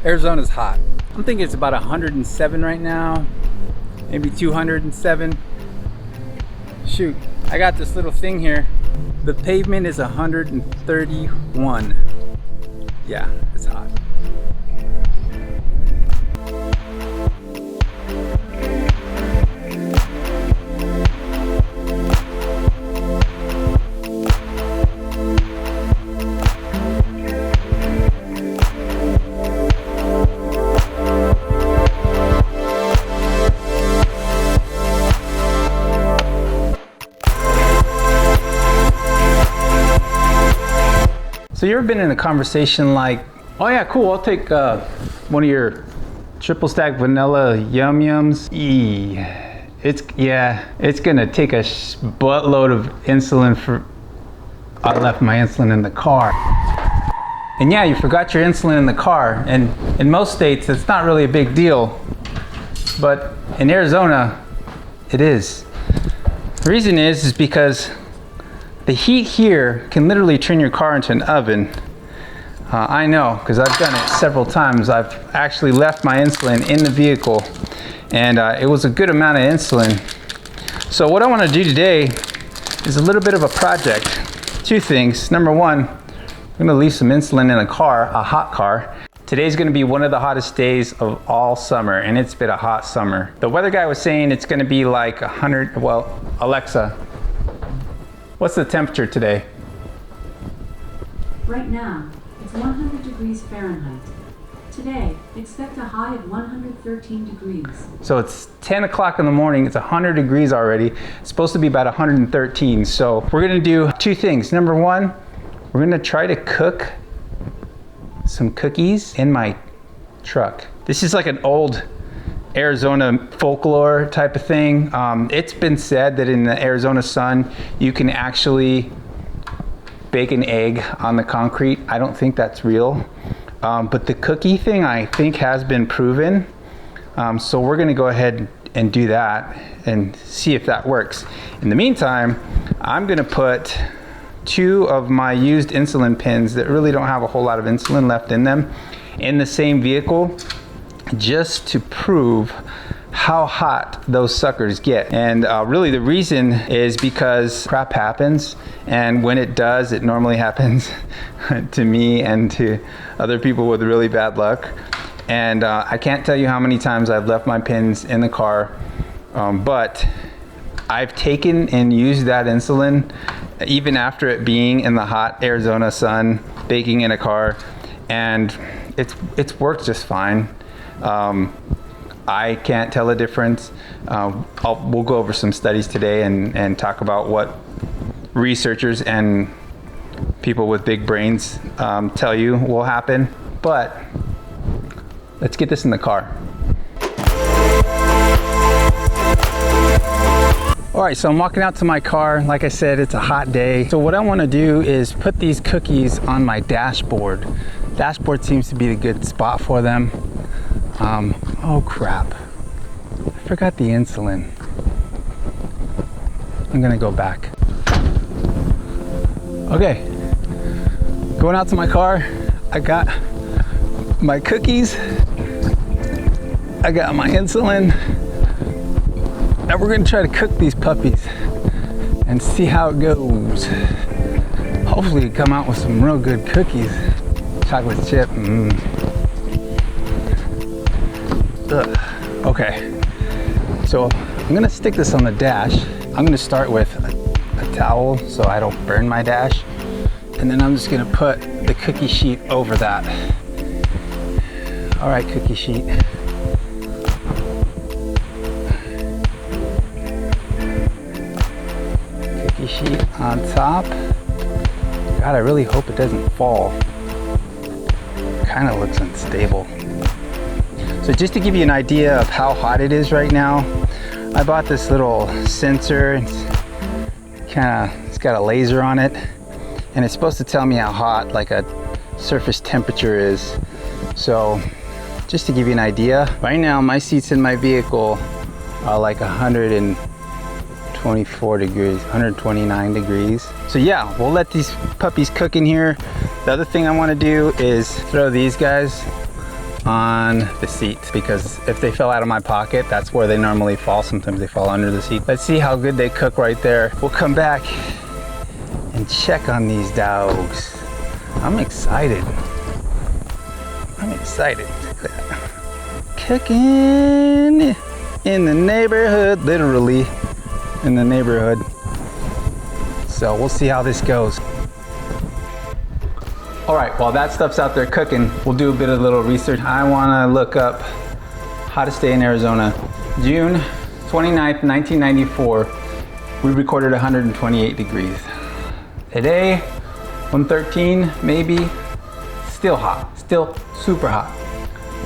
Arizona's hot. I'm thinking it's about 107 right now, maybe 207. Shoot, I got this little thing here. The pavement is 131. Yeah, it's hot. So you ever been in a conversation like, oh yeah, cool, I'll take one of your triple stack vanilla yum yums. It's gonna take a buttload of insulin for, I left my insulin in the car. And yeah, you forgot your insulin in the car. And in most states, it's not really a big deal. But in Arizona, it is. The reason is because the heat here can literally turn your car into an oven. I know, because I've done it several times. I've actually left my insulin in the vehicle, and it was a good amount of insulin. So what I want to do today is a little bit of a project. Two things. Number one, I'm going to leave some insulin in a car, a hot car. Today's going to be one of the hottest days of all summer, and it's been a hot summer. The weather guy was saying it's going to be like 100, well, Alexa, what's the temperature today? Right now, it's 100 degrees Fahrenheit. Today, expect a high of 113 degrees. So it's 10 o'clock in the morning, it's 100 degrees already. It's supposed to be about 113. So we're gonna do two things. Number one, we're gonna try to cook some cookies in my truck. This is like an old Arizona folklore type of thing. It's been said that in the Arizona sun, you can actually bake an egg on the concrete. I don't think that's real. But the cookie thing I think has been proven. So we're gonna go ahead and do that and see if that works. In the meantime, I'm gonna put 2 of my used insulin pens that really don't have a whole lot of insulin left in them in the same vehicle, just to prove how hot those suckers get. And really the reason is because crap happens, and when it does, it normally happens to me and to other people with really bad luck. And I can't tell you how many times I've left my pins in the car, but I've taken and used that insulin even after it being in the hot Arizona sun, baking in a car, and it's worked just fine. I can't tell a difference. We'll go over some studies today and talk about what researchers and people with big brains tell you will happen. But let's get this in the car. All right, so I'm walking out to my car. Like I said, it's a hot day. So what I want to do is put these cookies on my dashboard. Dashboard seems to be a good spot for them. Oh crap, I forgot the insulin. I'm gonna go back. Okay, going out to my car. I got my cookies, I got my insulin, and we're gonna try to cook these puppies and see how it goes. Hopefully come out with some real good cookies. Chocolate chip, Ugh. Okay, so I'm gonna stick this on the dash. I'm gonna start with a towel so I don't burn my dash, and then I'm just gonna put the cookie sheet over that. All right, cookie sheet. Cookie sheet on top. God, I really hope it doesn't fall. Kind of looks unstable. So just to give you an idea of how hot it is right now, I bought this little sensor. It's got a laser on it, and it's supposed to tell me how hot like a surface temperature is. So just to give you an idea, right now my seats in my vehicle are like 124 degrees, 129 degrees. So yeah, we'll let these puppies cook in here. The other thing I want to do is throw these guys on the seat, because if they fell out of my pocket, that's where they normally fall. Sometimes they fall under the seat. Let's see how good they cook right there. We'll come back and check on these dogs. I'm excited. I'm excited. Look at that. Cooking in the neighborhood, literally in the neighborhood. So we'll see how this goes. All right, while that stuff's out there cooking, we'll do a bit of little research. I wanna look up how to stay in Arizona. June 29th, 1994, we recorded 128 degrees. Today, 113 maybe, still hot, still super hot.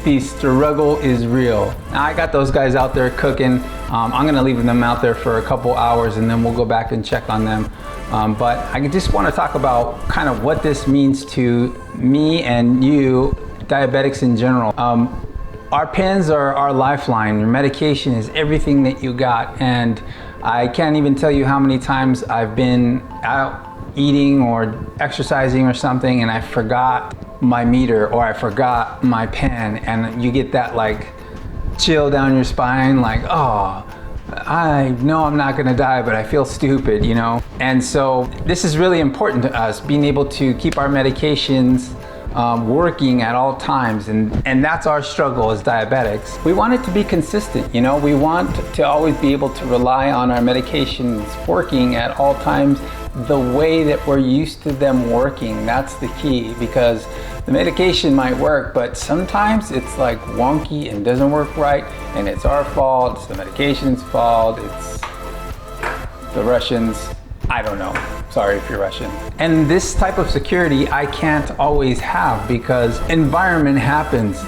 The struggle is real. Now, I got those guys out there cooking. I'm gonna leave them out there for a couple hours and then we'll go back and check on them. But I just wanna talk about kind of what this means to me and you, diabetics in general. Our pens are our lifeline. Your medication is everything that you got. And I can't even tell you how many times I've been out eating or exercising or something and I forgot my meter or I forgot my pen, and you get that like chill down your spine, like, oh, I know I'm not gonna die, but I feel stupid, you know? And so this is really important to us, being able to keep our medications working at all times, and that's our struggle as diabetics. We want it to be consistent, you know? We want to always be able to rely on our medications working at all times the way that we're used to them working. That's the key, because the medication might work, but sometimes it's like wonky and doesn't work right, and it's our fault, it's the medication's fault, it's the Russians, I don't know. Sorry if you're Russian. And this type of security I can't always have, because environment happens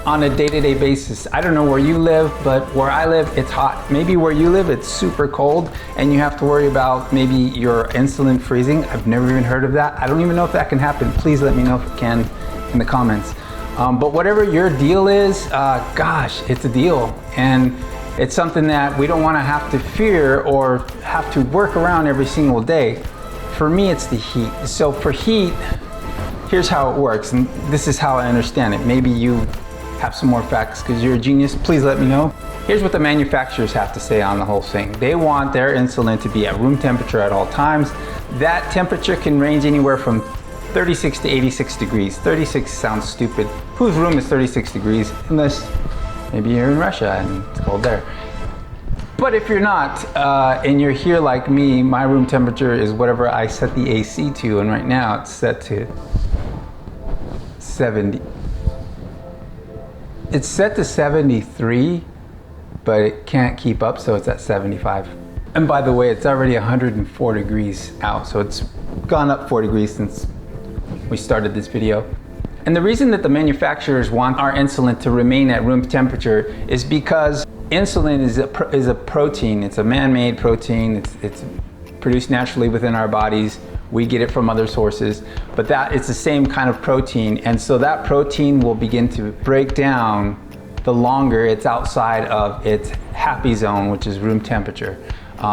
on a day-to-day basis. I don't know where you live, but where I live, it's hot. Maybe where you live, it's super cold and you have to worry about maybe your insulin freezing. I've never even heard of that. I don't even know if that can happen. Please let me know if it can in the comments. But whatever your deal is, gosh, it's a deal. And it's something that we don't want to have to fear or have to work around every single day. For me, it's the heat. So for heat, here's how it works, and this is how I understand it. Maybe you have some more facts because you're a genius. Please let me know. Here's what the manufacturers have to say on the whole thing. They want their insulin to be at room temperature at all times. That temperature can range anywhere from 36 to 86 degrees. 36 sounds stupid. Whose room is 36 degrees? Unless maybe you're in Russia and it's cold there. But if you're not, and you're here like me, my room temperature is whatever I set the AC to, and right now it's set to 70. It's set to 73, but it can't keep up, so it's at 75. And by the way, it's already 104 degrees out, so it's gone up 4 degrees since we started this video. And the reason that the manufacturers want our insulin to remain at room temperature is because insulin is a protein. It's a man-made protein. It's produced naturally within our bodies. We get it from other sources, but it's the same kind of protein. And so that protein will begin to break down the longer it's outside of its happy zone, which is room temperature.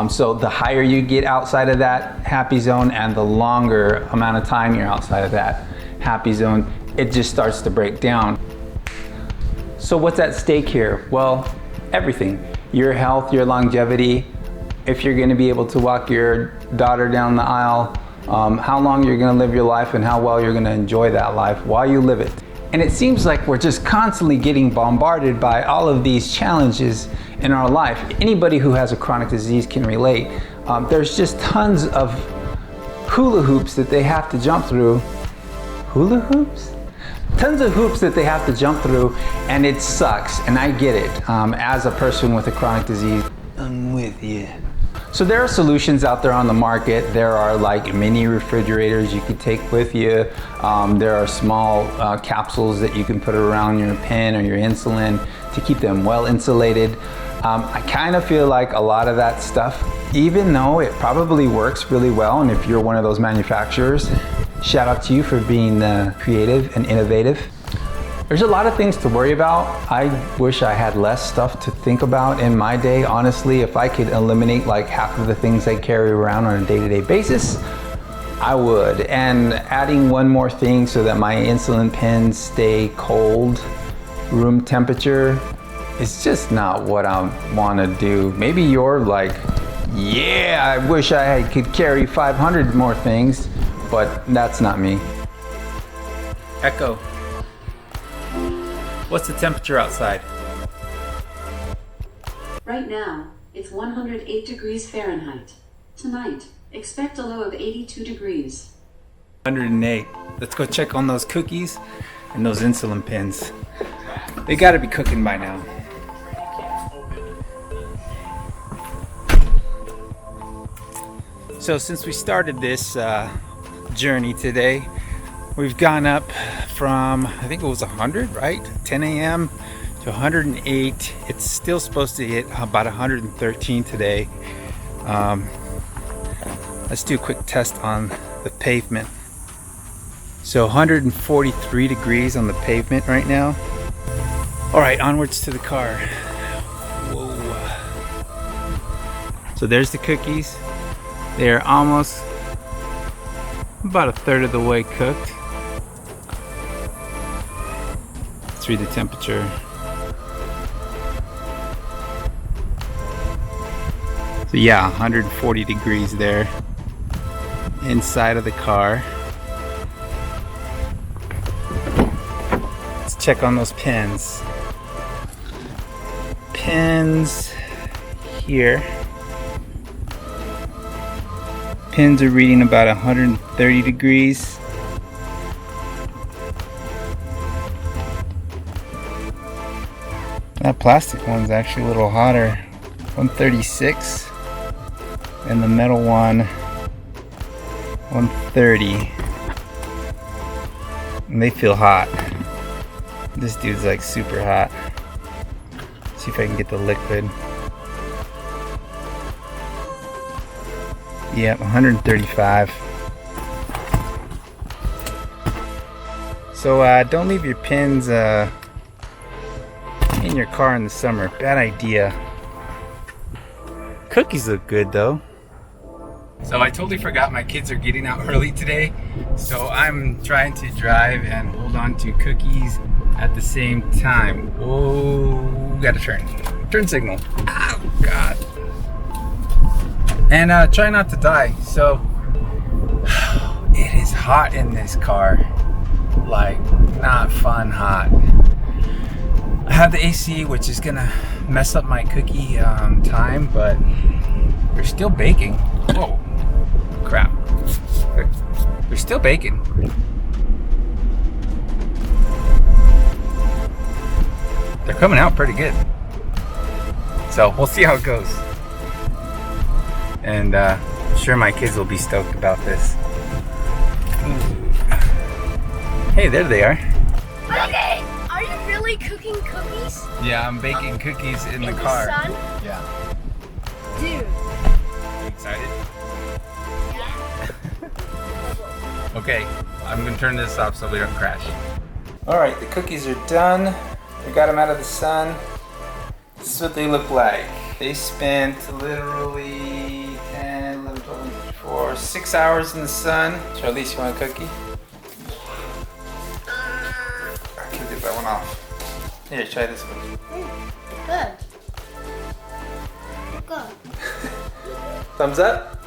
So the higher you get outside of that happy zone and the longer amount of time you're outside of that happy zone, it just starts to break down. So what's at stake here? Well, everything. Your health, your longevity, if you're gonna be able to walk your daughter down the aisle, how long you're gonna live your life and how well you're gonna enjoy that life while you live it. And it seems like we're just constantly getting bombarded by all of these challenges in our life. Anybody who has a chronic disease can relate. There's just tons of hula hoops that they have to jump through. Hula hoops? Tons of hoops that they have to jump through, and it sucks, and I get it. As a person with a chronic disease, I'm with you. So there are solutions out there on the market. There are like mini refrigerators you could take with you. There are small capsules that you can put around your pen or your insulin to keep them well insulated. I kind of feel like a lot of that stuff, even though it probably works really well, and if you're one of those manufacturers, shout out to you for being creative and innovative. There's a lot of things to worry about. I wish I had less stuff to think about in my day. Honestly, if I could eliminate like half of the things I carry around on a day-to-day basis, I would. And adding one more thing so that my insulin pens stay cold room temperature is just not what I want to do. Maybe you're like, yeah, I wish I could carry 500 more things, but that's not me. Echo, what's the temperature outside? Right now, it's 108 degrees Fahrenheit. Tonight, expect a low of 82 degrees. 108. Let's go check on those cookies and those insulin pins. They gotta be cooking by now. So since we started this journey today, we've gone up from, I think it was 100, right? 10 a.m. to 108. It's still supposed to hit about 113 today. Let's do a quick test on the pavement. So 143 degrees on the pavement right now. All right, onwards to the car. Whoa. So there's the cookies. They're almost about a third of the way cooked. Let's read the temperature. So yeah, 140 degrees there inside of the car. Let's check on those pins. Pins here. Pins are reading about 130 degrees. That plastic one's actually a little hotter, 136, and the metal one 130. And they feel hot. This dude's like super hot. See if I can get the liquid. Yep, 135. So don't leave your pins in your car in the summer. Bad idea. Cookies look good though. So I totally forgot my kids are getting out early today. So I'm trying to drive and hold on to cookies at the same time. Whoa, gotta turn. Turn signal. Oh God. And try not to die. So it is hot in this car. Like not fun hot. I have the AC, which is gonna mess up my cookie time, but they're still baking. Whoa, crap. They're still baking. They're coming out pretty good. So we'll see how it goes. And I'm sure my kids will be stoked about this. Hey, there they are. Okay, are you really cooking cookies? Yeah, I'm baking cookies in the car. Sun? Yeah. Dude. Are you excited? Yeah. Okay, I'm gonna turn this off so we don't crash. All right, the cookies are done. We got them out of the sun. This is what they look like. They spent literally 10, 11, 12, 4, 6 hours in the sun. Charlize, you want a cookie? I can get that one off. Here, try this one. Good. Good. Thumbs up?